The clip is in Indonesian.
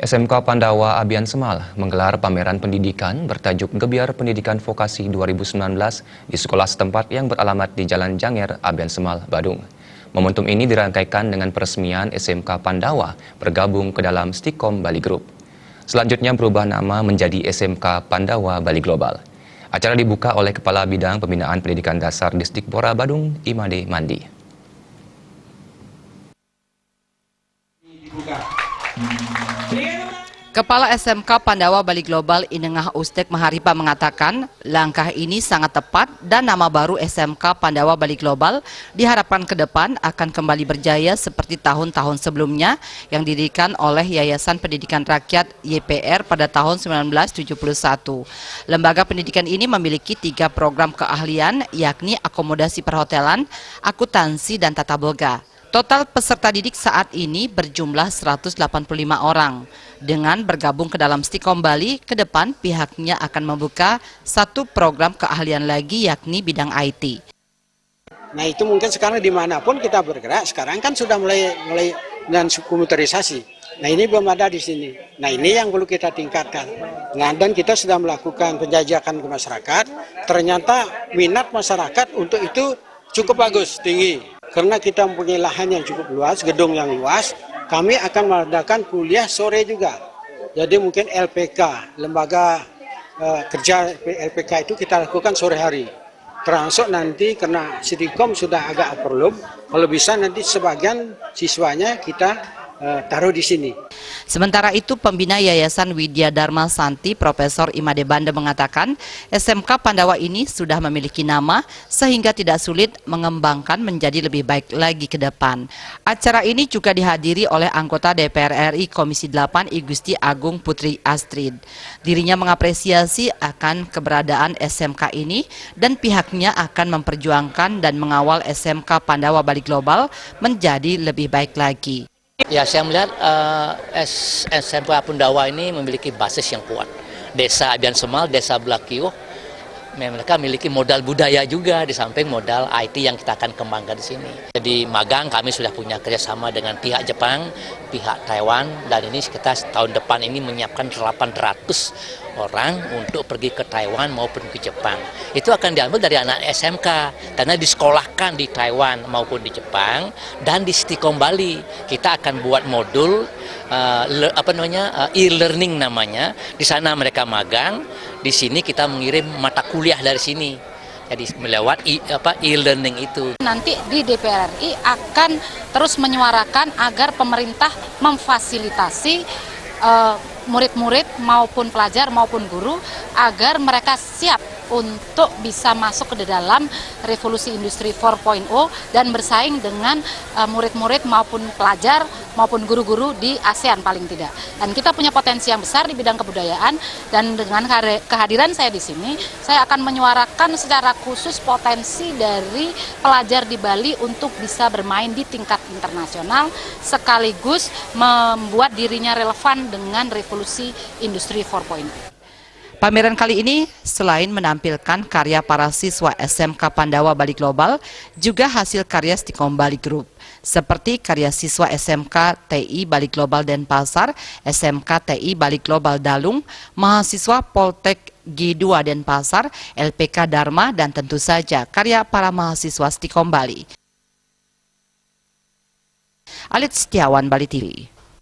SMK Pandawa Abian Semal menggelar pameran pendidikan bertajuk Gebiar Pendidikan Vokasi 2019 di sekolah setempat yang beralamat di Jalan Janger, Abian Semal, Badung. Momentum ini dirangkaikan dengan peresmian SMK Pandawa bergabung ke dalam Stikom Bali Group. Selanjutnya berubah nama menjadi SMK Pandawa Bali Global. Acara dibuka oleh Kepala Bidang Pembinaan Pendidikan Dasar Disdikbora Badung, Imade Mandi. Kepala SMK Pandawa Bali Global Inengah Ustek Maharipa mengatakan langkah ini sangat tepat dan nama baru SMK Pandawa Bali Global diharapkan ke depan akan kembali berjaya seperti tahun-tahun sebelumnya yang didirikan oleh Yayasan Pendidikan Rakyat YPR pada tahun 1971. Lembaga pendidikan ini memiliki 3 program keahlian yakni akomodasi perhotelan, akuntansi, dan tata boga. Total peserta didik saat ini berjumlah 185 orang. Dengan bergabung ke dalam Stikom Bali, ke depan pihaknya akan membuka 1 program keahlian lagi yakni bidang IT. Nah itu mungkin sekarang dimanapun kita bergerak, sekarang kan sudah mulai dengan komputerisasi. Nah ini belum ada di sini. Nah ini yang perlu kita tingkatkan. Nah dan kita sudah melakukan penjajakan ke masyarakat, ternyata minat masyarakat untuk itu cukup bagus, tinggi. Karena kita mempunyai lahan yang cukup luas, gedung yang luas, kami akan mengadakan kuliah sore juga. Jadi mungkin LPK, lembaga kerja LPK itu kita lakukan sore hari. Termasuk nanti karena Stikom sudah agak overload, kalau bisa nanti sebagian siswanya kita taruh di sini. Sementara itu, pembina Yayasan Widya Dharma Santi, Profesor Imade Banda mengatakan SMK Pandawa ini sudah memiliki nama sehingga tidak sulit mengembangkan menjadi lebih baik lagi ke depan. Acara ini juga dihadiri oleh anggota DPR RI Komisi 8 I Gusti Agung Putri Astrid. Dirinya mengapresiasi akan keberadaan SMK ini dan pihaknya akan memperjuangkan dan mengawal SMK Pandawa Bali Global menjadi lebih baik lagi. Ya, saya melihat SMK Pandawa ini memiliki basis yang kuat. Desa Abian Semal, Desa Blakio, mereka memiliki modal budaya juga di samping modal IT yang kita akan kembangkan di sini. Jadi magang kami sudah punya kerjasama dengan pihak Jepang, pihak Taiwan, dan ini kita tahun depan ini menyiapkan 800 orang untuk pergi ke Taiwan maupun ke Jepang. Itu akan diambil dari anak SMK karena disekolahkan di Taiwan maupun di Jepang dan di Stikom Bali. Kita akan buat modul e-learning namanya. Di sana mereka magang, di sini kita mengirim mata kuliah dari sini. Jadi melewat e-learning itu. Nanti di DPR RI akan terus menyuarakan agar pemerintah memfasilitasi murid-murid maupun pelajar maupun guru agar mereka siap untuk bisa masuk ke dalam revolusi industri 4.0 dan bersaing dengan murid-murid maupun pelajar maupun guru-guru di ASEAN paling tidak. Dan kita punya potensi yang besar di bidang kebudayaan dan dengan kehadiran saya di sini, saya akan menyuarakan secara khusus potensi dari pelajar di Bali untuk bisa bermain di tingkat internasional sekaligus membuat dirinya relevan dengan revolusi industri 4.0. Pameran kali ini selain menampilkan karya para siswa SMK Pandawa Bali Global, juga hasil karya Stikom Bali Group, seperti karya siswa SMK TI Bali Global Denpasar, SMK TI Bali Global Dalung, mahasiswa Poltek G2 Denpasar, LPK Dharma, dan tentu saja karya para mahasiswa Stikom Bali. Alit Setiawan, Bali TV.